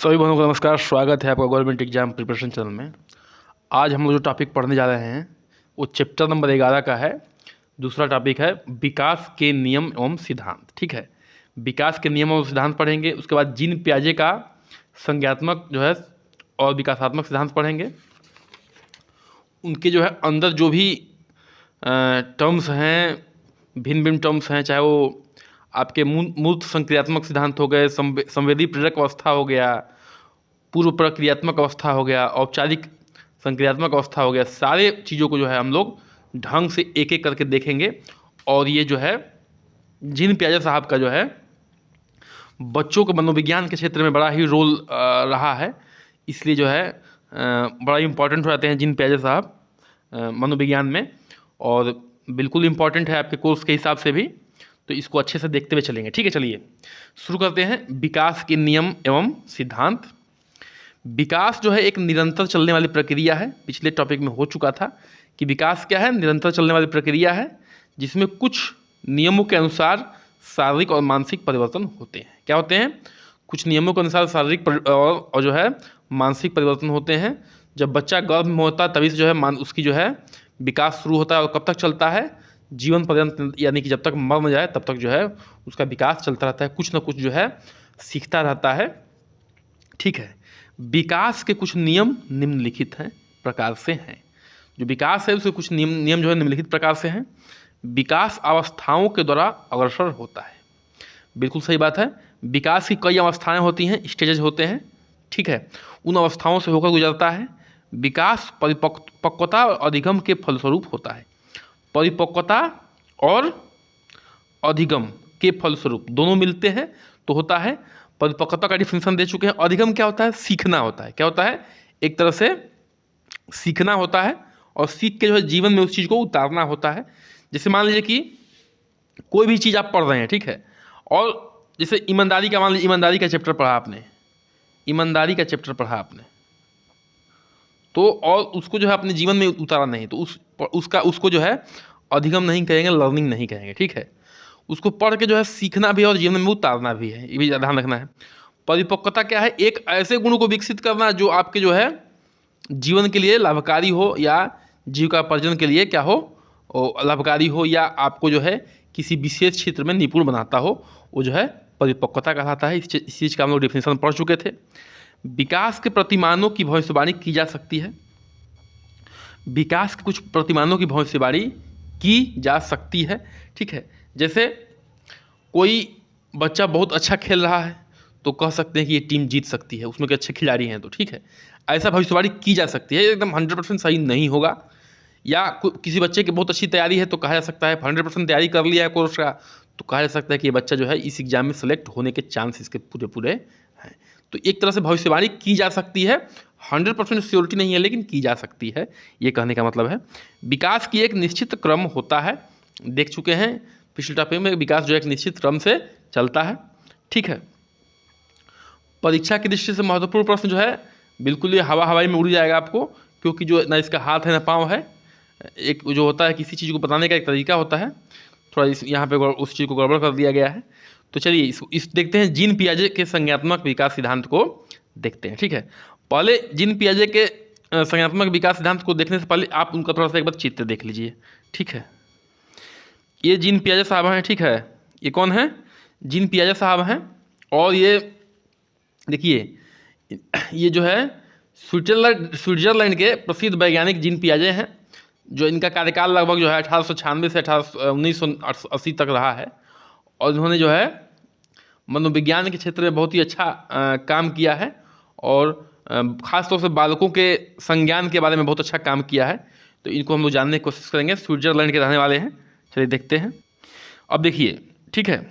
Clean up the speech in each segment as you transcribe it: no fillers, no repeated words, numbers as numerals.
सभी बहनों को नमस्कार। स्वागत है आपका गवर्नमेंट एग्जाम प्रिपरेशन चैनल में। आज हम लोग जो टॉपिक पढ़ने जा रहे हैं वो चैप्टर नंबर 11 का है। दूसरा टॉपिक है विकास के नियम एवं सिद्धांत। ठीक है, विकास के नियम एवं सिद्धांत पढ़ेंगे। उसके बाद जीन पियाजे का संज्ञात्मक जो है और विकासात्मक सिद्धांत पढ़ेंगे। उनके जो है अंदर जो भी टर्म्स हैं, भिन्न भिन्न टर्म्स हैं, चाहे वो आपके मूर्त संक्रियात्मक सिद्धांत हो गए, संवेदी प्रेरक अवस्था हो गया, पूर्व प्रक्रियात्मक अवस्था हो गया, औपचारिक संक्रियात्मक अवस्था हो गया, सारे चीज़ों को जो है हम लोग ढंग से एक एक करके देखेंगे। और ये जो है जीन पियाजे साहब का जो है बच्चों के मनोविज्ञान के क्षेत्र में बड़ा ही रोल रहा है, इसलिए जो है बड़ा इम्पॉर्टेंट हो जाते हैं जीन पियाजे साहब मनोविज्ञान में, और बिल्कुल इम्पॉर्टेंट है आपके कोर्स के हिसाब से भी। तो इसको अच्छे से देखते हुए चलेंगे। ठीक है, चलिए शुरू करते हैं। विकास के नियम एवं सिद्धांत। विकास जो है एक निरंतर चलने वाली प्रक्रिया है। पिछले टॉपिक में हो चुका था कि विकास क्या है, निरंतर चलने वाली प्रक्रिया है जिसमें कुछ नियमों के अनुसार शारीरिक और मानसिक परिवर्तन होते हैं। क्या होते हैं? कुछ नियमों के अनुसार शारीरिक और जो है मानसिक परिवर्तन होते हैं। जब बच्चा गर्भ में होता है तभी से जो है उसकी जो है विकास शुरू होता है, और कब तक चलता है? जीवन पर्यंत, यानी कि जब तक मर न जाए तब तक जो है उसका विकास चलता रहता है, कुछ ना कुछ जो है सीखता रहता है। ठीक है, विकास के कुछ नियम निम्नलिखित हैं प्रकार से हैं। जो विकास है उसके कुछ नियम जो है निम्नलिखित प्रकार से हैं। विकास अवस्थाओं के द्वारा अग्रसर होता है। बिल्कुल सही बात है। विकास की कई अवस्थाएं होती हैं, स्टेजेज होते हैं। ठीक है, उन अवस्थाओं से होकर गुजरता है। विकास परिपक्वता और अधिगम के फलस्वरूप होता है। परिपक्वता और अधिगम के फलस्वरूप दोनों मिलते हैं तो होता है। परिपक्वता का डिफिनेशन दे चुके हैं। अधिगम क्या होता है? सीखना होता है। क्या होता है? एक तरह से सीखना होता है, और सीख के जो है जीवन में उस चीज़ को उतारना होता है। जैसे मान लीजिए कि कोई भी चीज़ आप पढ़ रहे हैं, ठीक है, और जैसे ईमानदारी का, मान लीजिए ईमानदारी का चैप्टर पढ़ा आपने, ईमानदारी का चैप्टर पढ़ा आपने, तो और उसको जो है अपने जीवन में उतारा नहीं, तो उसको जो है अधिगम नहीं कहेंगे, लर्निंग नहीं कहेंगे। ठीक है, उसको पढ़ के जो है सीखना भी है और जीवन में उतारना भी है, ये भी ध्यान रखना है। परिपक्वता क्या है? एक ऐसे गुण को विकसित करना जो आपके जो है जीवन के लिए लाभकारी हो, या जीविकोपार्जन के लिए क्या हो, लाभकारी हो, या आपको जो है किसी विशेष क्षेत्र में निपुण बनाता हो, वो जो है परिपक्वता कहलाता है। इस चीज़ का हम लोग डेफिनेशन पढ़ चुके थे। विकास के प्रतिमानों की भविष्यवाणी की जा सकती है। विकास के कुछ प्रतिमानों की भविष्यवाणी की जा सकती है। ठीक है, जैसे कोई बच्चा बहुत अच्छा खेल रहा है तो कह सकते हैं कि ये टीम जीत सकती है, उसमें के अच्छे खिलाड़ी हैं, तो ठीक है, ऐसा भविष्यवाणी की जा सकती है। एकदम 100% सही नहीं होगा। या किसी बच्चे की बहुत अच्छी तैयारी है तो कहा जा सकता है 100% तैयारी कर लिया है कोर्स का, तो कहा जा सकता है कि ये बच्चा जो है इस एग्जाम में सेलेक्ट होने के चांस इसके पूरे पूरे हैं। तो एक तरह से भविष्यवाणी की जा सकती है, 100% श्योरिटी नहीं है लेकिन की जा सकती है, ये कहने का मतलब है। विकास की एक निश्चित क्रम होता है। देख चुके हैं पिछले टॉपिक में, विकास जो एक निश्चित क्रम से चलता है। ठीक है, परीक्षा की दृष्टि से महत्वपूर्ण प्रश्न जो है बिल्कुल ये हवाई में उड़ जाएगा आपको, क्योंकि जो ना इसका हाथ है ना पाँव है। एक जो होता है किसी चीज़ को बताने का एक तरीका होता है, थोड़ा यहाँ पे उस चीज़ को गड़बड़ कर दिया गया है। तो चलिए इस देखते हैं जीन पियाजे के संज्ञात्मक विकास सिद्धांत को देखते हैं। ठीक है, पहले जीन पियाजे के संज्ञात्मक विकास सिद्धांत को देखने से पहले आप उनका थोड़ा सा एक बार चित्र देख लीजिए। ठीक है, ये जीन पियाजे साहब हैं। ठीक है, ये कौन है? जीन पियाजे साहब हैं। और ये देखिए, ये जो है स्विट्जरलैंड के प्रसिद्ध वैज्ञानिक जीन पियाजे हैं, जो इनका कार्यकाल लगभग जो है 1896 से 1980 तक रहा है। और इन्होंने जो है मनोविज्ञान के क्षेत्र में बहुत ही अच्छा काम किया है, और ख़ास तौर से बालकों के संज्ञान के बारे में बहुत अच्छा काम किया है। तो इनको हम लोग जानने की कोशिश करेंगे। स्विट्जरलैंड के रहने वाले हैं। चलिए देखते हैं। अब देखिए, ठीक है,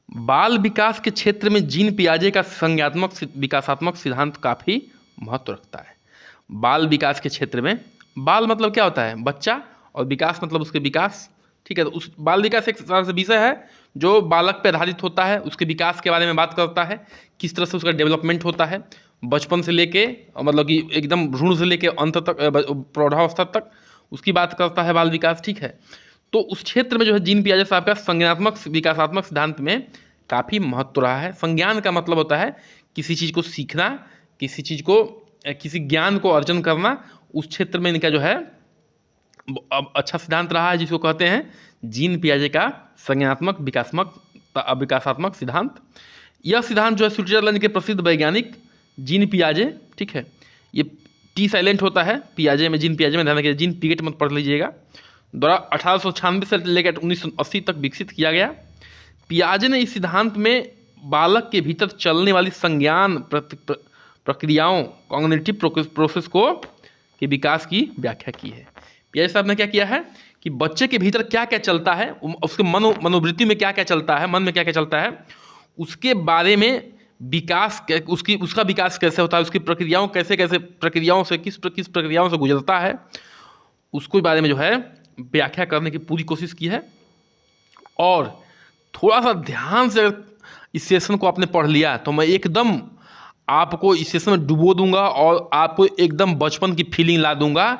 बाल विकास के क्षेत्र में जीन पियाजे का संज्ञात्मक विकासात्मक सिद्धांत काफ़ी महत्व रखता है। बाल विकास के क्षेत्र में, बाल मतलब क्या होता है? बच्चा, और विकास मतलब उसके विकास। ठीक है, तो उस बाल विकास एक तरह से विषय है जो बालक पर आधारित होता है, उसके विकास के बारे में बात करता है, किस तरह से उसका डेवलपमेंट होता है बचपन से लेके, मतलब कि एकदम भ्रूण से लेके अंत तक, प्रौढ़ावस्था तक, उसकी बात करता है बाल विकास। ठीक है, तो उस क्षेत्र में जो है जीन पियाजे साहब का संज्ञानात्मक विकासात्मक सिद्धांत में काफ़ी महत्व रहा है। संज्ञान का मतलब होता है किसी चीज़ को सीखना, किसी चीज़ को किसी ज्ञान को अर्जन करना। उस क्षेत्र में इनका जो है अब अच्छा सिद्धांत रहा है, जिसको कहते हैं जीन पियाजे का संज्ञानात्मक विकासात्मक सिद्धांत। यह सिद्धांत जो है स्विट्जरलैंड के प्रसिद्ध वैज्ञानिक जीन पियाजे, ठीक है, ये टी साइलेंट होता है पियाजे में, जीन पियाजे में, ध्यान रखिए, जीन पिगेट मत पढ़ लीजिएगा, द्वारा 1896 से लेकर 1980 तक विकसित किया गया। पियाजे ने इस सिद्धांत में बालक के भीतर चलने वाली संज्ञान प्रक्रियाओं कॉग्निटिव प्रोसेस को के विकास की व्याख्या की है। पियाजे साहब ने क्या किया है कि बच्चे के भीतर क्या क्या चलता है, उसके मनोवृत्ति में क्या क्या चलता है, मन में क्या क्या चलता है, उसके बारे में विकास, उसका विकास कैसे होता है, उसकी प्रक्रियाओं कैसे प्रक्रियाओं से किस प्रक्रियाओं से गुजरता है, उसको बारे में जो है व्याख्या करने की पूरी कोशिश की है। और थोड़ा सा ध्यान से इस सेशन को आपने पढ़ लिया तो मैं एकदम आपको इस सेशन में डुबो दूंगा और आपको एकदम बचपन की फीलिंग ला दूंगा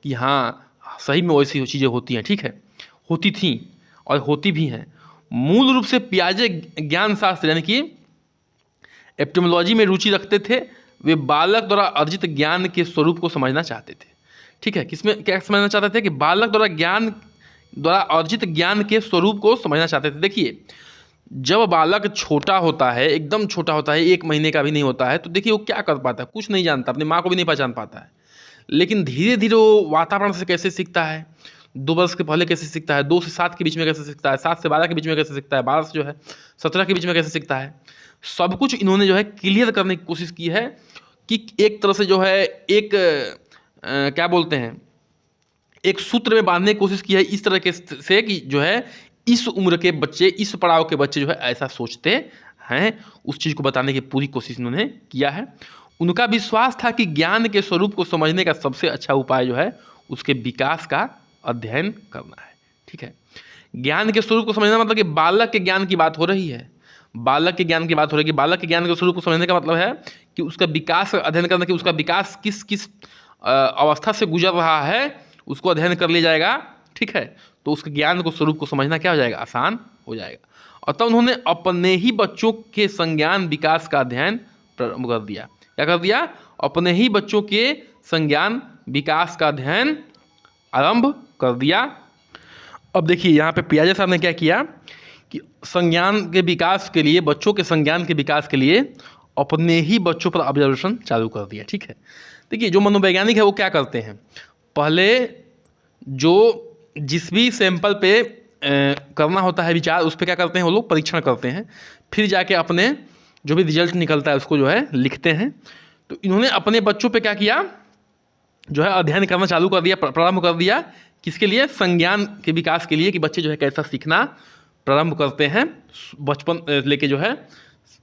कि हाँ सही में वैसी चीज़ें होती हैं, ठीक है, होती थी और होती भी हैं। मूल रूप से पियाजे ज्ञान शास्त्र यानी कि एपिस्टेमोलॉजी में रुचि रखते थे। वे बालक द्वारा अर्जित ज्ञान के स्वरूप को समझना चाहते थे, ठीक है, किसमें क्या समझना चाहते थे कि बालक द्वारा अर्जित ज्ञान के स्वरूप को समझना चाहते थे। देखिए, जब बालक छोटा होता है, एकदम छोटा होता है, 1 महीने का भी नहीं होता है, तो देखिए वो क्या कर पाता है, कुछ नहीं जानता, अपनी माँ को भी नहीं पहचान पाता है। लेकिन धीरे धीरे वो वातावरण से कैसे सीखता है, 2 वर्ष के पहले कैसे सीखता है, 2 से 7 के बीच में कैसे सीखता है, 7 से 12 के बीच में कैसे सीखता है, 12 से जो है 17 के बीच में कैसे सीखता है, सब कुछ इन्होंने जो है क्लियर करने की कोशिश की है कि एक तरह से जो है एक क्या बोलते हैं, एक सूत्र में बांधने की कोशिश की है इस तरह के से कि जो है इस उम्र के बच्चे, इस पड़ाव के बच्चे जो है ऐसा सोचते हैं, उस चीज़ को बताने की पूरी कोशिश इन्होंने किया है। उनका विश्वास था कि ज्ञान के स्वरूप को समझने का सबसे अच्छा उपाय जो है उसके विकास का अध्ययन करना है, ठीक है। ज्ञान के स्वरूप को समझना मतलब कि बालक के ज्ञान की बात हो रही है, बालक के ज्ञान की बात हो रही है कि बालक के ज्ञान के स्वरूप को समझने का मतलब है कि उसका विकास का अध्ययन करना, कि उसका विकास किस किस अवस्था से गुजर रहा है, उसको अध्ययन कर लिया जाएगा, ठीक है, तो उसके ज्ञान को स्वरूप को समझना क्या हो जाएगा, आसान हो जाएगा। और तब उन्होंने अपने ही बच्चों के संज्ञान विकास का अध्ययन प्रारंभ कर दिया। क्या कर दिया? अपने ही बच्चों के संज्ञान विकास का अध्ययन आरंभ कर दिया। अब देखिए यहाँ पे पियाजे साहब ने क्या किया कि संज्ञान के विकास के लिए, बच्चों के संज्ञान के विकास के लिए अपने ही बच्चों पर ऑब्जर्वेशन चालू कर दिया, ठीक है। देखिए जो मनोवैज्ञानिक है वो क्या करते हैं, पहले जो जिस भी सैंपल पे करना होता है विचार, उस पर क्या करते हैं वो लोग परीक्षण करते हैं, फिर जाके अपने जो भी रिजल्ट निकलता है उसको जो है लिखते हैं। तो इन्होंने अपने बच्चों पे क्या किया, जो है अध्ययन करना चालू कर दिया, प्रारंभ कर दिया, किसके लिए, संज्ञान के विकास के लिए, कि बच्चे जो है कैसा सीखना प्रारंभ करते हैं बचपन लेके, जो है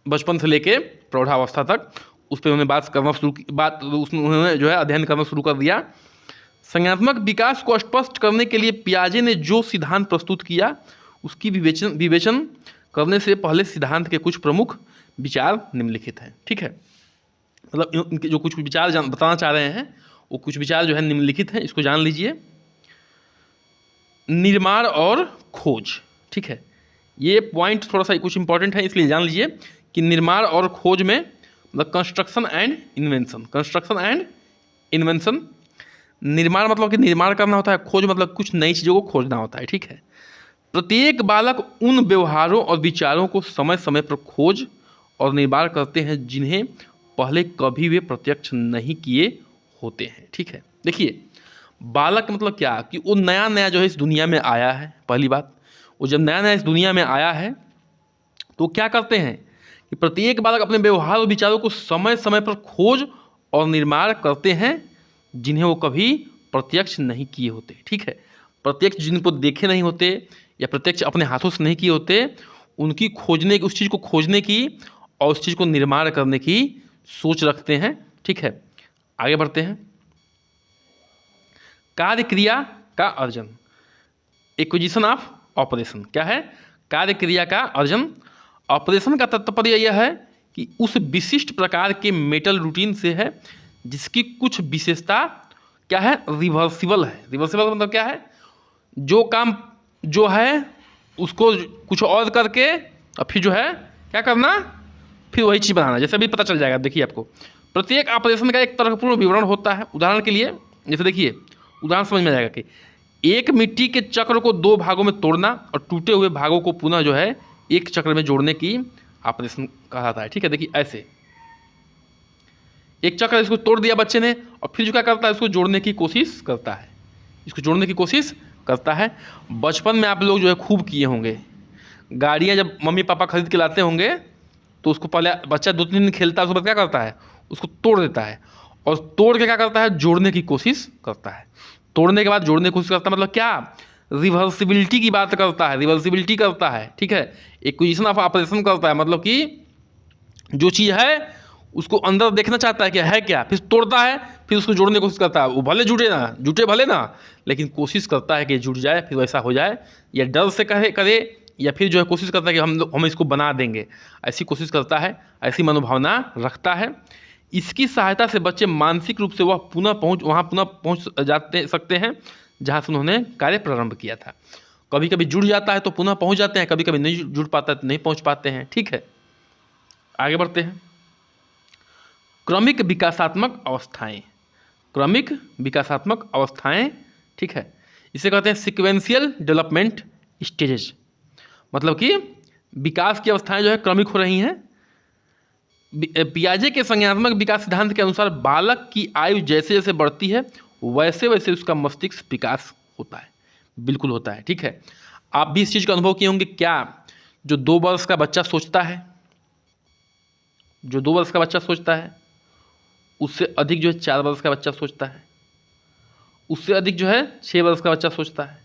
बचपन से लेके प्रौढ़ावस्था तक, उस पर उन्होंने बात करना शुरू की, उन्होंने जो है अध्ययन करना शुरू कर दिया। संज्ञानात्मक विकास को स्पष्ट करने के लिए पियाजे ने जो सिद्धांत प्रस्तुत किया उसकी विवेचन करने से पहले सिद्धांत के कुछ प्रमुख विचार निम्नलिखित हैं, ठीक है। मतलब इनके जो कुछ विचार बताना चाह रहे हैं वो कुछ विचार जो है निम्नलिखित हैं, इसको जान लीजिए। निर्माण और खोज, ठीक है, ये पॉइंट थोड़ा सा कुछ इंपॉर्टेंट है, इसलिए जान लीजिए कि निर्माण और खोज में मतलब कंस्ट्रक्शन एंड इन्वेंशन। निर्माण मतलब कि निर्माण करना होता है, खोज मतलब कुछ नई चीज़ों को खोजना होता है, ठीक है। प्रत्येक बालक उन व्यवहारों और विचारों को समय समय पर खोज और निर्माण करते हैं जिन्हें पहले कभी वे प्रत्यक्ष नहीं किए होते हैं, ठीक है। देखिए बालक मतलब क्या कि वो नया नया जो है इस दुनिया में आया है, पहली बात, वो जब नया नया इस दुनिया में आया है तो क्या करते हैं कि प्रत्येक बालक अपने व्यवहार और विचारों को समय समय पर खोज और निर्माण करते हैं जिन्हें वो कभी प्रत्यक्ष नहीं किए होते, ठीक है। प्रत्यक्ष जिनको देखे नहीं होते या प्रत्यक्ष अपने हाथों से नहीं किए होते, उनकी खोजने की, उस चीज़ को खोजने की और उस चीज़ को निर्माण करने की सोच रखते हैं, ठीक है। आगे बढ़ते हैं। कार्य क्रिया का अर्जन, एक्विजिशन ऑफ ऑपरेशन, क्या है, कार्य क्रिया का अर्जन। ऑपरेशन का तात्पर्य यह है कि उस विशिष्ट प्रकार के मेटल रूटीन से है जिसकी कुछ विशेषता क्या है, रिवर्सिबल है। रिवर्सिबल मतलब क्या है, जो काम जो है उसको कुछ और करके और फिर जो है क्या करना, फिर वही चीज़ बनाना। जैसे अभी पता चल जाएगा, देखिए आपको प्रत्येक ऑपरेशन का एक तर्कपूर्ण विवरण होता है। उदाहरण के लिए जैसे देखिए, उदाहरण समझ में आ जाएगा कि एक मिट्टी के चक्र को 2 भागों में तोड़ना और टूटे हुए भागों को पुनः जो है एक चक्र में जोड़ने की ऑपरेशन कहा जाता है। ठीक है, देखिए ऐसे एक चक्र इसको तोड़ दिया बच्चे ने और फिर जो क्या करता है, इसको जोड़ने की कोशिश करता है, इसको जोड़ने की कोशिश करता है। बचपन में आप लोग जो है खूब किए होंगे, गाड़ियाँ जब मम्मी पापा खरीद के लाते होंगे तो उसको पहले बच्चा 2-3 दिन खेलता है, उसके बाद क्या करता है, उसको तोड़ देता है और तोड़ के क्या करता है, जोड़ने की कोशिश करता है। तोड़ने के बाद जोड़ने की कोशिश करता है, मतलब क्या, रिवर्सिबिलिटी की बात करता है, रिवर्सिबिलिटी करता है। ठीक है, एक्विजिशन ऑफ ऑपरेशन करता है, मतलब कि जो चीज़ है उसको अंदर देखना चाहता है कि है क्या, फिर तोड़ता है, फिर उसको जोड़ने की कोशिश करता है। वो भले जुटे भले ना, लेकिन कोशिश करता है कि जुट जाए, फिर वैसा हो जाए, या डर से करे या फिर जो है कोशिश करता है कि हम इसको बना देंगे, ऐसी कोशिश करता है, ऐसी मनोभावना रखता है। इसकी सहायता से बच्चे मानसिक रूप से पुनः पहुंच सकते हैं जहाँ से उन्होंने कार्य प्रारंभ किया था। कभी कभी जुड़ जाता है तो पुनः पहुंच जाते हैं, कभी कभी नहीं जुड़ पाता है तो नहीं पहुंच पाते हैं। ठीक है, आगे बढ़ते हैं। क्रमिक विकासात्मक अवस्थाएं, क्रमिक विकासात्मक अवस्थाएं, ठीक है, इसे कहते हैं सिक्वेंशियल डेवलपमेंट स्टेजेस। मतलब कि विकास की अवस्थाएं जो है क्रमिक हो रही हैं। पियाजे के संज्ञानात्मक विकास सिद्धांत के अनुसार बालक की आयु जैसे जैसे बढ़ती है वैसे वैसे उसका मस्तिष्क विकास होता है, बिल्कुल होता है। ठीक है, आप भी इस चीज़ का अनुभव किए होंगे क्या, जो 2 वर्ष का बच्चा सोचता है, जो 2 वर्ष का बच्चा सोचता है उससे अधिक जो है 4 वर्ष का बच्चा सोचता है, उससे अधिक जो है 6 वर्ष का बच्चा सोचता है,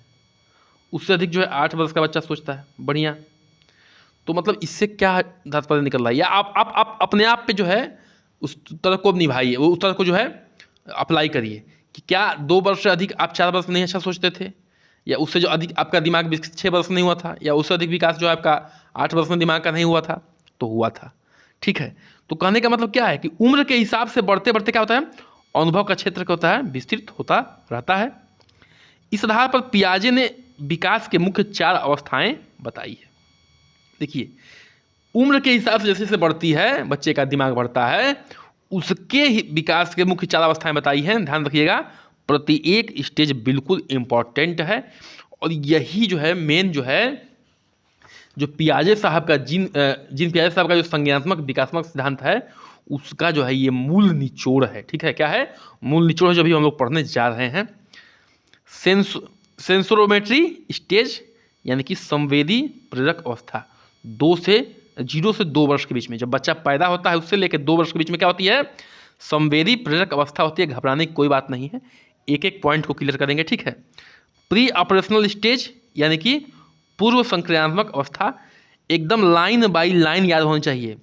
उससे अधिक जो है 8 वर्ष का बच्चा सोचता है। बढ़िया, तो मतलब इससे क्या तात्पर्य निकल रहा है, या आप अपने आप पे जो है उस तरह को निभाइए, वो उस तरह को जो है अप्लाई करिए कि क्या 2 वर्ष से अधिक आप 4 वर्ष नहीं अच्छा सोचते थे, या उससे जो अधिक आपका दिमाग 6 वर्ष नहीं हुआ था, या उससे अधिक विकास जो है आपका 8 वर्ष में दिमाग का नहीं हुआ था, तो हुआ था। ठीक है, तो कहने का मतलब क्या है कि उम्र के हिसाब से बढ़ते बढ़ते क्या होता है, अनुभव का क्षेत्र क्या होता है, विस्तृत होता रहता है। इस आधार पर पियाजे ने विकास के मुख्य 4 अवस्थाएं बताई है। देखिए, उम्र के हिसाब से जैसे जैसे बढ़ती है, बच्चे का दिमाग बढ़ता है, उसके ही विकास के मुख्य 4 अवस्थाएं बताई हैं। ध्यान रखिएगा, प्रत्येक स्टेज बिल्कुल इम्पॉर्टेंट है और यही जो है मेन जो है जो पियाजे साहब का जीन पियाजे साहब का जो संज्ञानात्मक विकासात्मक सिद्धांत है उसका जो है ये मूल निचोड़ है। ठीक है, क्या है, मूल निचोड़ है जो अभी हम लोग पढ़ने जा रहे हैं। सेंसोरोमेट्री स्टेज यानी कि संवेदी प्रेरक अवस्था 0 से 2 वर्ष के बीच में, जब बच्चा पैदा होता है उससे लेकर 2 वर्ष के बीच में क्या होती है, संवेदी प्रेरक अवस्था होती है। घबराने की कोई बात नहीं है, एक एक पॉइंट को क्लियर करेंगे। ठीक है, प्री ऑपरेशनल स्टेज यानी कि पूर्व संक्रियात्मक अवस्था, एकदम लाइन बाई लाइन याद होनी चाहिए।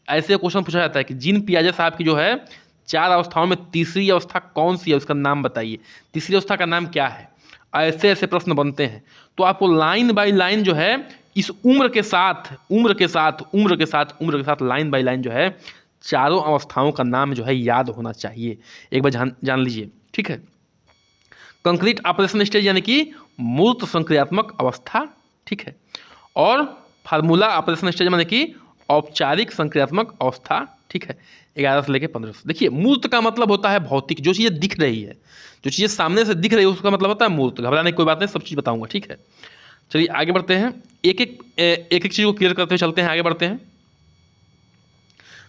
ऐसे क्वेश्चन पूछा जाता है कि जीन पियाजे साहब की जो है 4 अवस्थाओं में तीसरी अवस्था कौन सी है, उसका नाम बताइए, तीसरी अवस्था का नाम क्या है। ऐसे ऐसे प्रश्न बनते हैं, तो आपको लाइन बाई लाइन जो है इस उम्र के साथ लाइन बाई लाइन जो है चारों अवस्थाओं का नाम जो है याद होना चाहिए। एक बार जान लीजिए। ठीक है, कंक्रीट ऑपरेशन स्टेज यानी कि मूर्त संक्रियात्मक अवस्था। ठीक है, और फार्मूला ऑपरेशन स्टेज यानी कि औपचारिक संक्रियात्मक अवस्था। ठीक है, 11 से लेकर 15 से। देखिए, मूर्त का मतलब होता है भौतिक, जो चीज़ें दिख रही है, जो चीज़ें सामने से दिख रही है उसका मतलब होता है मूर्त। घबराने की कोई बात नहीं, सब चीज़ बताऊंगा। ठीक है, चलिए आगे बढ़ते हैं, एक एक चीज़ को क्लियर करते हुए चलते हैं, आगे बढ़ते हैं।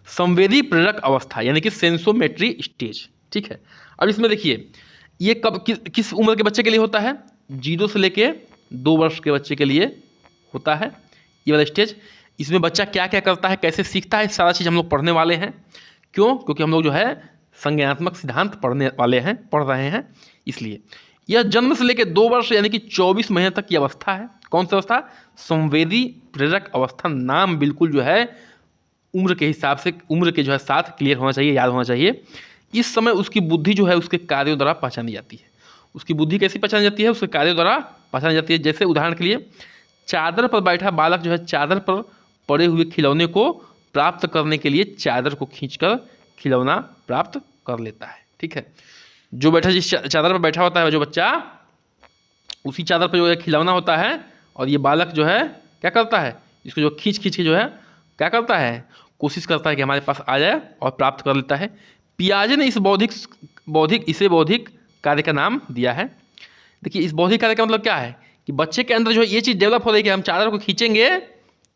संवेदी प्रेरक अवस्था यानी कि सेंसोमेट्री स्टेज। ठीक है, अब इसमें देखिए ये कब किस उम्र के बच्चे के लिए होता है, 0 से लेके 2 वर्ष के बच्चे के लिए होता है ये वाला स्टेज। इसमें बच्चा क्या क्या करता है, कैसे सीखता है, सारा चीज़ हम लोग पढ़ने वाले हैं। क्यों, क्योंकि हम लोग जो है संज्ञानात्मक सिद्धांत पढ़ रहे हैं, इसलिए यह जन्म से लेकर 2 वर्ष यानी कि 24 महीने तक की अवस्था है। कौन सी अवस्था, संवेदी प्रेरक अवस्था। नाम बिल्कुल जो है उम्र के हिसाब से उम्र के जो है साथ क्लियर होना चाहिए, याद होना चाहिए। इस समय उसकी बुद्धि जो है उसके कार्यों द्वारा पहचानी जाती है। उसकी बुद्धि कैसी पहचानी जाती है, उसके कार्यों द्वारा पहचानी जाती है। जैसे उदाहरण के लिए, चादर पर बैठा बालक जो है चादर पर पड़े हुए खिलौने को प्राप्त करने के लिए चादर को खींचकर खिलौना प्राप्त कर लेता है। ठीक है, जो बैठा जिस चादर पर बैठा होता है जो बच्चा, उसी चादर पर जो है खिलौना होता है, और ये बालक जो है क्या करता है, इसको जो खींच खींच के जो है क्या करता है, कोशिश करता है कि हमारे पास आ जाए और प्राप्त कर लेता है। पियाजे ने इसे बौद्धिक कार्य का नाम दिया है। देखिए इस बौद्धिक कार्य का मतलब क्या है कि बच्चे के अंदर जो है ये चीज़ डेवलप हो रही है कि हम चादर को खींचेंगे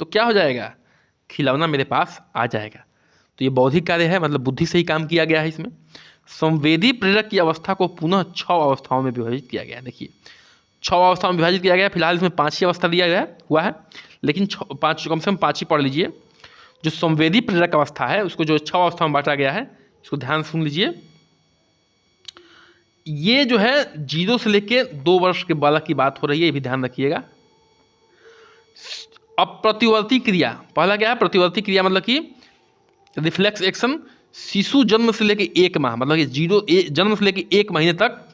तो क्या हो जाएगा, खिलौना मेरे पास आ जाएगा। तो ये बौद्धिक कार्य है, मतलब बुद्धि से ही काम किया गया है इसमें। संवेदी प्रेरक की अवस्था को पुनः 6 अवस्थाओं में विभाजित किया गया है। देखिए 6 अवस्थाओं में विभाजित किया गया है। फिलहाल इसमें 5 ही अवस्था दिया गया हुआ है, लेकिन पाँच कम से कम 5 ही पढ़ लीजिए। जो संवेदी प्रेरक अवस्था है उसको जो 6 अवस्थाओं में बांटा गया है, इसको ध्यान सुन लीजिए। ये जो है 0 से लेके 2 वर्ष के बालक की बात हो रही है, ये भी ध्यान रखिएगा। अब प्रतिवर्ती क्रिया, पहला क्या है, प्रतिवर्ती क्रिया मतलब कि रिफ्लेक्स एक्शन। शिशु जन्म से लेके 1 माह, मतलब कि जन्म से लेके 1 महीने तक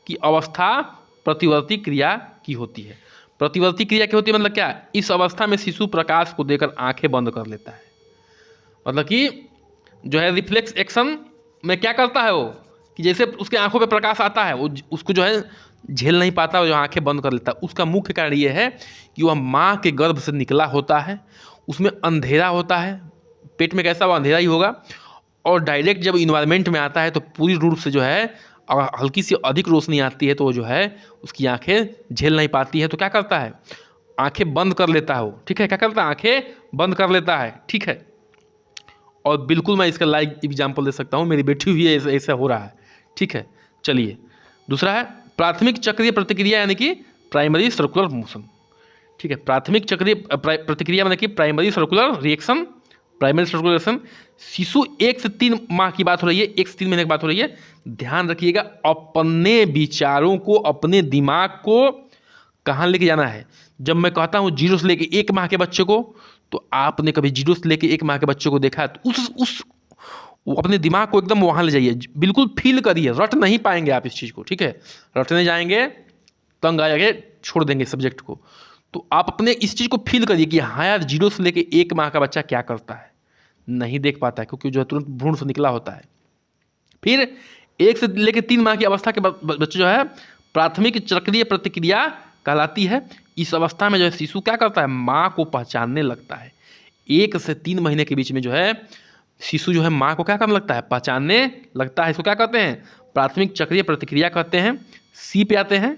की अवस्था प्रतिवर्ती क्रिया की होती है। प्रतिवर्ती क्रिया की होती है मतलब क्या, इस अवस्था में शिशु प्रकाश को देकर आंखें बंद कर लेता है। मतलब कि जो है रिफ्लेक्स एक्शन में क्या करता है वो, कि जैसे उसके आंखों पे प्रकाश आता है वो उसको जो है झेल नहीं पाता, वो जो आंखें बंद कर लेता है। उसका मुख्य कारण ये है कि वह माँ के गर्भ से निकला होता है, उसमें अंधेरा होता है, पेट में कैसा वो अंधेरा ही होगा, और डायरेक्ट जब इन्वायरमेंट में आता है तो पूरी रूप से जो है अगर हल्की सी अधिक रोशनी आती है तो वो जो है उसकी आंखें झेल नहीं पाती है, तो क्या करता है, आंखें बंद कर लेता है वो। ठीक है, क्या करता है, आंखें बंद कर लेता है। ठीक है, और बिल्कुल मैं इसका लाइव एग्जाम्पल दे सकता हूँ, मेरी बेटी हुई है, ऐसा हो रहा है। ठीक है, चलिए दूसरा है प्राथमिक चक्रीय प्रतिक्रिया, यानी कि प्राइमरी सर्कुलर मोशन। ठीक है, प्राथमिक चक्रीय प्रतिक्रिया मतलब कि primary circular reaction, primary circular reaction. शिशु 1 से 3 माह की बात हो रही है, 1 से 3 महीने की बात हो रही है। ध्यान रखिएगा, अपने विचारों को, अपने दिमाग को कहाँ लेके जाना है। जब मैं कहता हूँ 0 से लेके 1 माह के बच्चे को, तो आपने कभी 0 से लेके 1 माह के बच्चे को देखा है तो उस वो अपने दिमाग को एकदम वहाँ ले जाइए, बिल्कुल फील करिए। रट नहीं पाएंगे आप इस चीज़ को, ठीक है, रटने जाएंगे तंग आ जाएंगे, छोड़ देंगे सब्जेक्ट को। तो आप अपने इस चीज़ को फील करिए कि हाँ यार 0 से लेके 1 माह का बच्चा क्या करता है, नहीं देख पाता है क्योंकि जो है तुरंत भ्रूण से निकला होता है। फिर 1 से लेके 3 माह की अवस्था के बच्चे जो है प्राथमिक चक्रीय प्रतिक्रिया कहलाती है। इस अवस्था में जो है शिशु क्या करता है, माँ को पहचानने लगता है। 1 से 3 महीने के बीच में जो है शिशु जो है माँ को क्या करने लगता है, पहचानने लगता है। इसको क्या कहते हैं, प्राथमिक चक्रीय प्रतिक्रिया कहते हैं। सी पे आते हैं।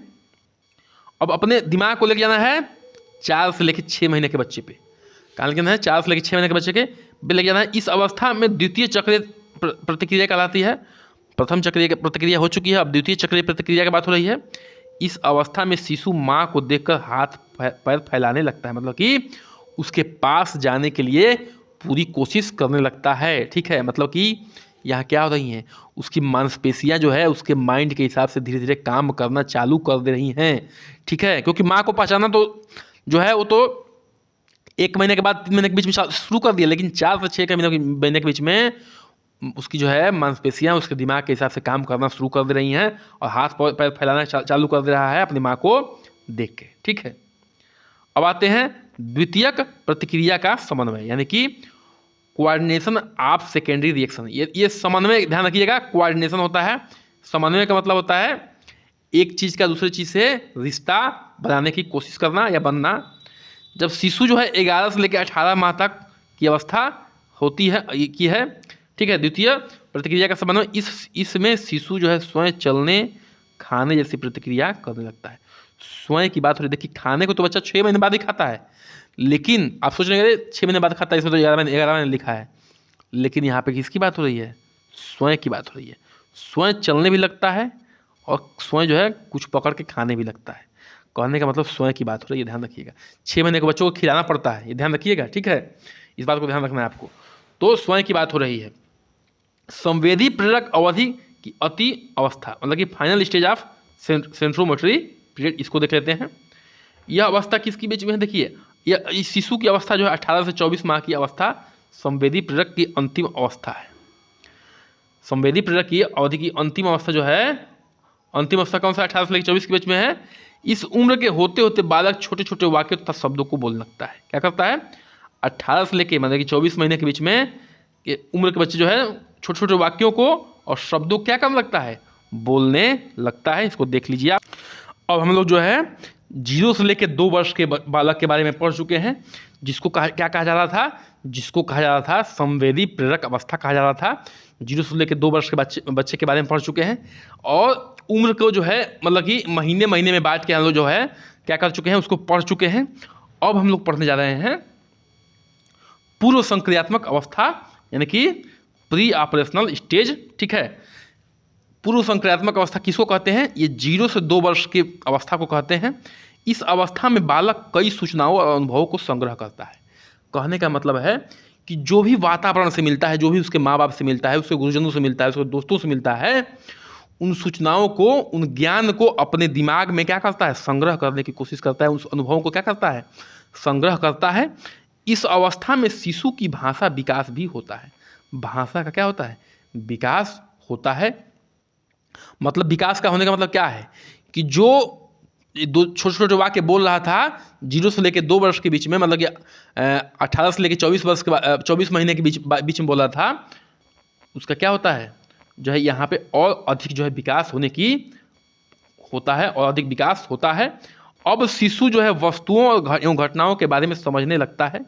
अब अपने दिमाग को लेके जाना है 4 से लेकर 6 महीने के बच्चे पे, कहाँ लेके जाना है, 4 से लेकर 6 महीने के बच्चे के लेके जाना है। इस अवस्था में द्वितीय चक्रीय प्रतिक्रिया कहलाती है। प्रथम चक्रीय प्रतिक्रिया हो चुकी है, अब द्वितीय चक्रीय प्रतिक्रिया की बात हो रही है। इस अवस्था में शिशु माँ को देखकर हाथ पैर फैलाने लगता है, मतलब कि उसके पास जाने के लिए पूरी कोशिश करने लगता है। ठीक है, मतलब कि यहाँ क्या हो रही हैं, उसकी मांसपेशियाँ जो है उसके माइंड के हिसाब से धीरे धीरे काम करना चालू कर दे रही हैं। ठीक है, क्योंकि माँ को पहचानना तो जो है वो तो 1 महीने के बाद 3 महीने के बीच में शुरू कर दिया, लेकिन 4 से 6 महीने के बीच में उसकी जो है मांसपेशियाँ उसके दिमाग के हिसाब से काम करना शुरू कर दे रही हैं और हाथ पैर फैलाना चालू कर दे रहा है अपनी माँ को देख के। ठीक है, अब आते हैं द्वितीयक प्रतिक्रिया का समन्वय, यानी कि कोऑर्डिनेशन ऑफ सेकेंडरी रिएक्शन। ये समन्वय ध्यान रखिएगा, कोऑर्डिनेशन होता है। समन्वय का मतलब होता है एक चीज़ का दूसरे चीज़ से रिश्ता बनाने की कोशिश करना या बनना। जब शिशु जो है 11 से लेकर 18 माह तक की अवस्था होती है की है। ठीक है, द्वितीय प्रतिक्रिया का समन्वय, इसमें शिशु जो है स्वयं चलने खाने जैसी प्रतिक्रिया करने लगता है। स्वयं की बात हो रही है, देखिए खाने को तो बच्चा 6 महीने बाद ही खाता है, लेकिन आप सोच रहे हैं 6 महीने बाद खाता है, इसमें तो 11 महीने लिखा है, लेकिन यहाँ पे किसकी बात हो रही है, स्वयं की बात हो रही है। स्वयं चलने भी लगता है और स्वयं जो है कुछ पकड़ के खाने भी लगता है। कहने का मतलब स्वयं की बात हो रही है, ध्यान रखिएगा। 6 महीने के बच्चों को खिलाना पड़ता है, ये ध्यान रखिएगा। ठीक है, इस बात को ध्यान रखना है आपको। तो स्वयं की बात हो रही है। संवेदी प्रेरक अवधि की अति अवस्था, मतलब कि फाइनल स्टेज ऑफ सेंट्रोमोटरी पीरियड, इसको देख लेते हैं। यह अवस्था किसके बीच में है, देखिए यह इस शिशु की अवस्था जो है 18 से 24 माह की अवस्था संवेदी प्रेरक की अंतिम अवस्था है। संवेदी प्रेरक की अवधि की अंतिम अवस्था जो है, अंतिम अवस्था कौन सा, 18 से लेकर 24 के बीच में है। इस उम्र के होते होते बालक छोटे छोटे वाक्य तथा शब्दों को बोलने लगता है। क्या करता है, 18 से लेकर मतलब कि 24 महीने के बीच में उम्र के बच्चे जो है छोटे छोटे वाक्यों को और शब्दों क्या करने लगता है, बोलने लगता है। इसको देख लीजिए आप। अब हम लोग जो है 0 से लेकर 2 वर्ष के बालक के बारे में पढ़ चुके हैं, जिसको क्या कहा जा रहा था, जिसको कहा जा रहा था संवेदी प्रेरक अवस्था कहा जा रहा था। 0 से लेकर 2 वर्ष के बच्चे के बारे में पढ़ चुके हैं। और उम्र को जो है मतलब कि महीने महीने में बांट के हम लोग जो है क्या कर चुके हैं, उसको पढ़ चुके हैं। अब हम लोग पढ़ने जा रहे हैं पूर्व संक्रियात्मक अवस्था, यानी कि प्री ऑपरेशनल स्टेज। ठीक है, पूर्व संक्रियात्मक अवस्था किसको कहते हैं? ये 0 से 2 वर्ष की अवस्था को कहते हैं। इस अवस्था में बालक कई सूचनाओं और अनुभवों को संग्रह करता है। कहने का मतलब है कि जो भी वातावरण से मिलता है, जो भी उसके माँ बाप से मिलता है, उसके गुरुजनों से मिलता है, उसके दोस्तों से मिलता है, उन सूचनाओं को, उन ज्ञान को अपने दिमाग में क्या करता है? संग्रह करने की कोशिश करता है। उस अनुभवों को क्या करता है? संग्रह करता है। इस अवस्था में शिशु की भाषा विकास भी होता है। भाषा का क्या होता है? विकास होता है। मतलब विकास का होने का मतलब क्या है कि जो दो छोटे छोटे वाक्य बोल रहा था 0 से लेकर 2 वर्ष के बीच में, मतलब कि 18 से लेकर 24 वर्ष के 24 महीने के बीच में बोला था, उसका क्या होता है जो है यहाँ पे और अधिक जो है विकास होने की होता है, और अधिक विकास होता है। अब शिशु जो है वस्तुओं और एवं घटनाओं के बारे में समझने लगता है।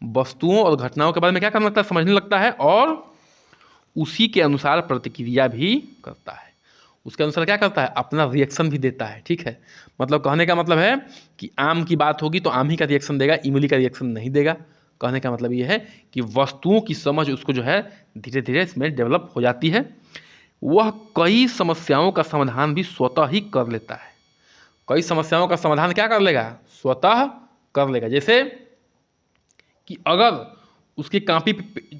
वस्तुओं और घटनाओं के बारे में क्या करने लगता है? समझने लगता है, और उसी के अनुसार प्रतिक्रिया भी करता है। उसके अनुसार क्या करता है? अपना रिएक्शन भी देता है। ठीक है, मतलब कहने का मतलब है कि आम की बात होगी तो आम ही का रिएक्शन देगा, इमली का रिएक्शन नहीं देगा। कहने का मतलब ये है कि वस्तुओं की समझ उसको जो है धीरे धीरे इसमें डेवलप हो जाती है। वह कई समस्याओं का समाधान भी स्वतः ही कर लेता है। कई समस्याओं का समाधान क्या कर लेगा? स्वतः कर लेगा। जैसे कि अगर उसकी कॉपी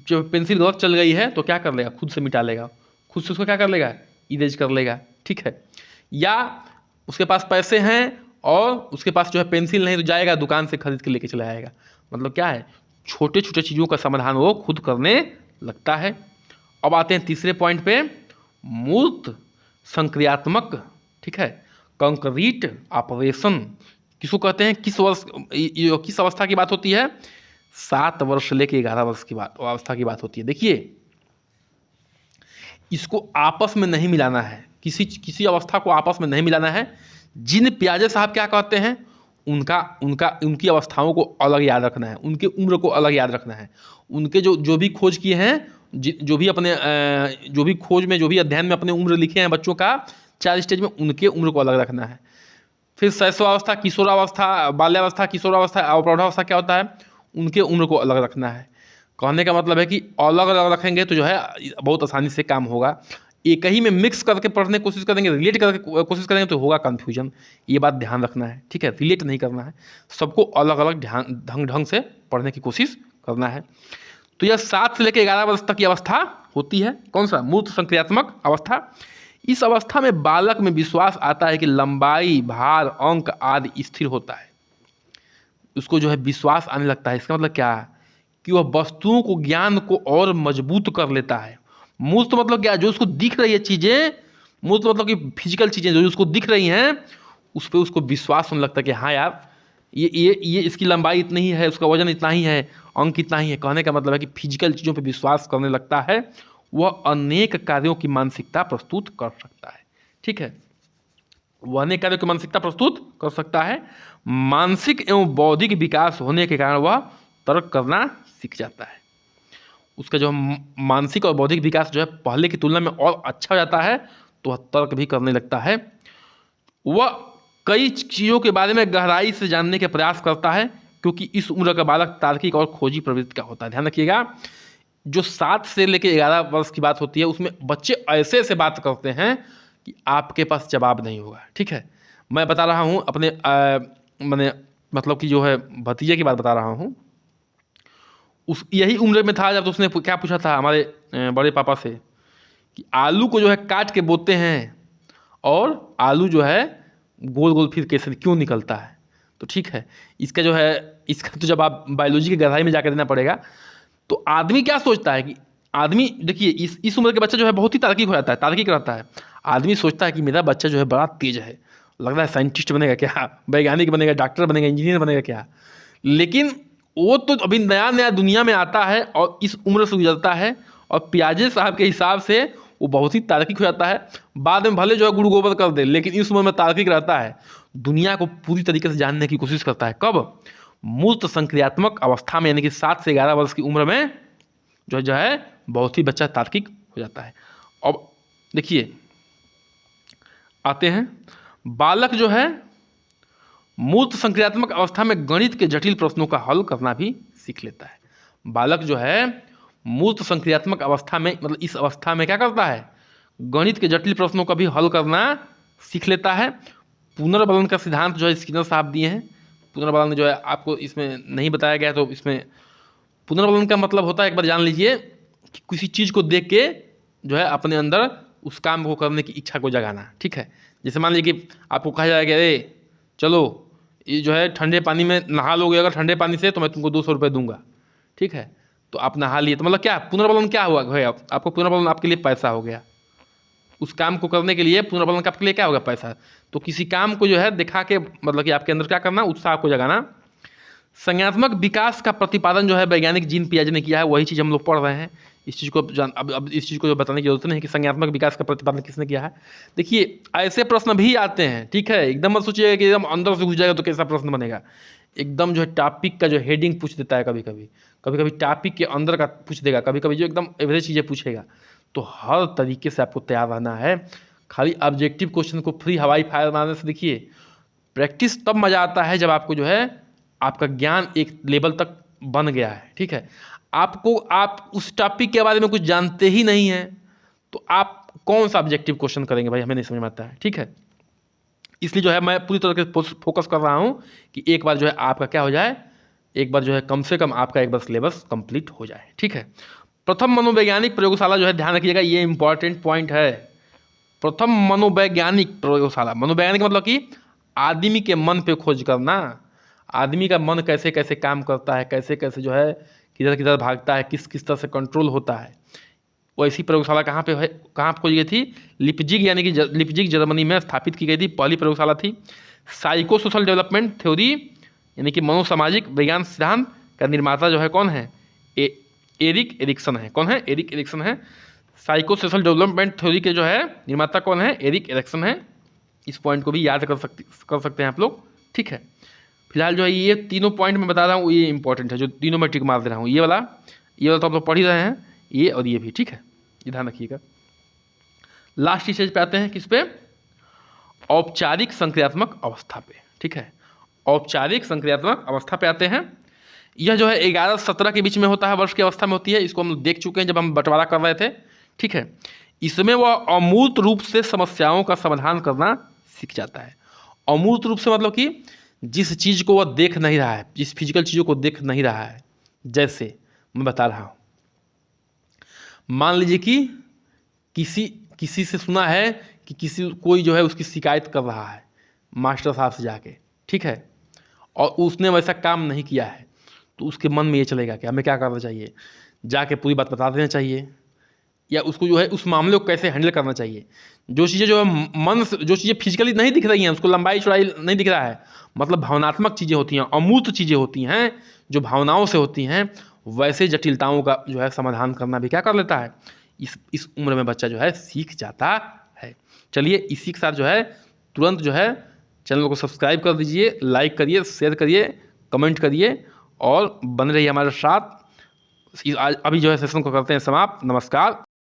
जो पेंसिल गलत चल गई है तो क्या कर लेगा? खुद से मिटा लेगा, खुद से उसको क्या कर लेगा? इरेज कर लेगा। ठीक है, या उसके पास पैसे हैं और उसके पास जो है पेंसिल नहीं, तो जाएगा दुकान से खरीद के लेके चला आएगा। मतलब क्या है? छोटे छोटे चीज़ों का समाधान वो खुद करने लगता है। अब आते हैं तीसरे पॉइंट पे, मूर्त संक्रियात्मक। ठीक है, कंक्रीट ऑपरेशन किसको कहते हैं? किस अवस्था की बात होती है? 7 वर्ष से लेकर 11 वर्ष की अवस्था की बात होती है। देखिए, इसको आपस में नहीं मिलाना है, किसी अवस्था को आपस में नहीं मिलाना है। जिन पियाजे साहब क्या कहते हैं उनकी अवस्थाओं को अलग याद रखना है, उनके उम्र को अलग याद रखना है। उनके जो भी खोज किए हैं, जो भी खोज में, जो भी अध्ययन में अपने उम्र लिखे हैं बच्चों का 4 स्टेज में, उनके उम्र को अलग रखना है। फिर शैशवावस्था, किशोरावस्था, बाल्यावस्था, किशोरावस्था और प्रौढ़ावस्था क्या होता है? उनके उम्र को अलग रखना है। कहने का मतलब है कि अलग अलग रखेंगे तो जो है बहुत आसानी से काम होगा। एक ही में मिक्स करके पढ़ने की कोशिश करेंगे, रिलेट करके कोशिश करेंगे तो होगा कन्फ्यूजन। ये बात ध्यान रखना है। ठीक है, रिलेट नहीं करना है, सबको अलग अलग ढंग से पढ़ने की कोशिश करना है। तो यह 7 से लेकर 11 वर्ष तक की अवस्था होती है। कौन सा? मूर्त संक्रियात्मक अवस्था। इस अवस्था में बालक में विश्वास आता है कि लंबाई, भार, अंक आदि स्थिर होता है। उसको जो है विश्वास आने लगता है। इसका मतलब क्या है कि वह वस्तुओं को, ज्ञान को और मजबूत कर लेता है। मूर्त मतलब क्या? जो उसको दिख रही है चीज़ें, मूर्त मतलब कि फिजिकल चीज़ें जो उसको दिख रही हैं, उस पर उसको विश्वास होने लगता है कि हाँ यार, ये इसकी लंबाई इतनी ही है, उसका वजन इतना ही है, अंक इतना ही है। कहने का मतलब है कि फिजिकल चीज़ों पर विश्वास करने लगता है। वह अनेक कार्यों की मानसिकता प्रस्तुत कर सकता है। ठीक है, वह अनेक कार्यों की मानसिकता प्रस्तुत कर सकता है। मानसिक एवं बौद्धिक विकास होने के कारण वह तर्क करना सीख जाता है। उसका जो मानसिक और बौद्धिक विकास जो है पहले की तुलना में और अच्छा हो जाता है, तो वह तर्क भी करने लगता है। वह कई चीज़ों के बारे में गहराई से जानने के प्रयास करता है, क्योंकि इस उम्र का बालक तार्किक और खोजी प्रवृत्ति का होता है। ध्यान रखिएगा, जो 7 से लेकर 11 वर्ष की बात होती है, उसमें बच्चे ऐसे से बात करते हैं कि आपके पास जवाब नहीं होगा। ठीक है, मैं बता रहा हूँ अपने मतलब कि जो है भतीजे की बात बता रहा हूँ। उस यही उम्र में था जब उसने क्या पूछा था हमारे बड़े पापा से कि आलू को जो है काट के बोते हैं, और आलू जो है गोल गोल फिर कैसे क्यों निकलता है? तो ठीक है, इसका जो है इसका तो जब आप बायोलॉजी की गहराई में जाकर देना पड़ेगा। तो आदमी क्या सोचता है कि आदमी, देखिए इस उम्र के बच्चा जो है बहुत ही तार्किक हो जाता है, तार्किक रहता है। आदमी सोचता है कि मेरा बच्चा जो है बड़ा तेज है, लग रहा है साइंटिस्ट बनेगा क्या, वैज्ञानिक बनेगा, डॉक्टर बनेगा, इंजीनियर बनेगा क्या। लेकिन वो तो अभी नया नया दुनिया में आता है और इस उम्र से गुजरता है, और पियाजे साहब के हिसाब से वो बहुत ही तार्किक हो जाता है। बाद में भले जो है गुड़ गोबर कर दे, लेकिन इस उम्र में तार्किक रहता है। दुनिया को पूरी तरीके से जानने की कोशिश करता है। कब? मूर्त संक्रियात्मक अवस्था में यानी कि 7 से 11 वर्ष की उम्र में जो है बहुत ही बच्चा तार्किक हो जाता है। अब देखिए आते हैं, बालक जो है मूर्त संक्रियात्मक अवस्था में गणित के जटिल प्रश्नों का हल करना भी सीख लेता है। बालक जो है मूर्त संक्रियात्मक अवस्था में मतलब इस अवस्था में क्या करता है, गणित के जटिल प्रश्नों का भी हल करना सीख लेता है। पुनर्बलन का सिद्धांत जो है स्किनर साहब दिए हैं। पुनर्बलन जो है आपको इसमें नहीं बताया गया, तो इसमें पुनर्बलन का मतलब होता है, एक बार जान लीजिए कि किसी चीज़ को देख के जो है अपने अंदर उस काम को करने की इच्छा को जगाना। ठीक है, जैसे मान लीजिए कि आपको कहा जाएगा अरे चलो ये जो है ठंडे पानी में नहा लोगे अगर ठंडे पानी से, तो मैं तुमको 200 रुपये दूंगा। ठीक है, तो आप नहा लिए, तो मतलब क्या पुनर्बलन क्या हुआ है, आपको पुनर्बलन आपके लिए पैसा हो गया। उस काम को करने के लिए पुनर्बलन का आपके लिए क्या होगा, पैसा। तो किसी काम को जो है दिखा के मतलब कि आपके अंदर क्या करना, उत्साह को जगाना। संज्ञानात्मक विकास का प्रतिपादन जो है वैज्ञानिक जीन पियाजे ने किया है, वही चीज़ हम लोग पढ़ रहे हैं। इस चीज़ को अब इस चीज़ को जो बताने की जरूरत नहीं है कि संज्ञानात्मक विकास का प्रतिपादन किसने किया है। देखिए ऐसे प्रश्न भी आते हैं। ठीक है, एकदम मत सोचिएगा कि एकदम अंदर से घुस जाएगा तो कैसा प्रश्न बनेगा। एकदम जो है टॉपिक का जो हेडिंग पूछ देता है, कभी कभी टॉपिक के अंदर का पूछ देगा, कभी कभी जो एकदम एवरेज चीज़ें पूछेगा। तो हर तरीके से आपको तैयार रहना है। खाली ऑब्जेक्टिव क्वेश्चन को फ्री हवाई फायर बनाने से देखिए प्रैक्टिस तब मज़ा आता है जब आपको जो है आपका ज्ञान एक लेवल तक बन गया है। ठीक है, आप उस टॉपिक के बारे में कुछ जानते ही नहीं हैं तो आप कौन सा ऑब्जेक्टिव क्वेश्चन करेंगे भाई, हमें नहीं समझ में आता है। ठीक है, इसलिए जो है मैं पूरी तरह से फोकस कर रहा हूँ कि एक बार जो है आपका क्या हो जाए, एक बार जो है कम से कम आपका एक बार सिलेबस कंप्लीट हो जाए। ठीक है, प्रथम मनोवैज्ञानिक प्रयोगशाला जो है ध्यान रखिएगा, ये इंपॉर्टेंट पॉइंट है। प्रथम मनोवैज्ञानिक प्रयोगशाला, मनोवैज्ञानिक मतलब कि आदमी के मन पे खोज करना, आदमी का मन कैसे कैसे काम करता है, कैसे कैसे जो है किधर किधर भागता है, किस किस तरह से कंट्रोल होता है। वैसी प्रयोगशाला कहाँ पे है, कहाँ खोजी गई थी, लिपजिग यानी कि लिपजिग जर्मनी में स्थापित की गई थी, पहली प्रयोगशाला थी। साइको सोशल डेवलपमेंट थ्योरी यानी कि मनोसामाजिक विज्ञान सिद्धांत का निर्माता जो है कौन है, एरिक एरिक्सन है। कौन है, एरिक एरिक्सन है। साइको सोशल डेवलपमेंट थ्योरी के जो है निर्माता कौन है, एरिक एरिक्सन है। इस पॉइंट को भी याद कर सकते हैं आप लोग। ठीक है, फिलहाल जो है ये तीनों पॉइंट मैं बता रहा हूँ ये इंपॉर्टेंट है, जो तीनों मैं टिक मार दे रहा हूँ। ये वाला तो आप लोग पढ़ ही रहे हैं, ये और ये भी। ठीक है, ये ध्यान रखिएगा। लास्ट स्टेज पे आते हैं, किस पे, औपचारिक संक्रियात्मक अवस्था पे। ठीक है, औपचारिक संक्रियात्मक अवस्था पे आते हैं। यह जो है 11 से 17 के बीच में होता है, वर्ष की अवस्था में होती है। इसको हम देख चुके हैं जब हम बंटवारा कर रहे थे। ठीक है, इसमें वह अमूर्त रूप से समस्याओं का समाधान करना सीख जाता है। अमूर्त रूप से मतलब कि जिस चीज़ को वह देख नहीं रहा है, जिस फिजिकल चीज़ों को देख नहीं रहा है। जैसे मैं बता रहा हूँ, मान लीजिए कि किसी से सुना है कि कोई जो है उसकी शिकायत कर रहा है मास्टर साहब से जाके। ठीक है, और उसने वैसा काम नहीं किया है, तो उसके मन में ये चलेगा कि हमें क्या करना चाहिए, जाके पूरी बात बता देना चाहिए, या उसको जो है उस मामले को कैसे हैंडल करना चाहिए। जो चीज़ें जो है मन से, जो चीज़ें फिजिकली नहीं दिख रही हैं, उसको लंबाई चौड़ाई नहीं दिख रहा है, मतलब भावनात्मक चीज़ें होती हैं, अमूर्त चीज़ें होती हैं, जो भावनाओं से होती हैं, वैसे जटिलताओं का जो है समाधान करना भी क्या कर लेता है, इस उम्र में बच्चा जो है सीख जाता है। चलिए इसी के साथ जो है तुरंत जो है चैनल को सब्सक्राइब कर दीजिए, लाइक करिए, शेयर करिए, कमेंट करिए और बने रहिए हमारे साथ। आज अभी जो है सेशन को करते हैं समाप्त। नमस्कार।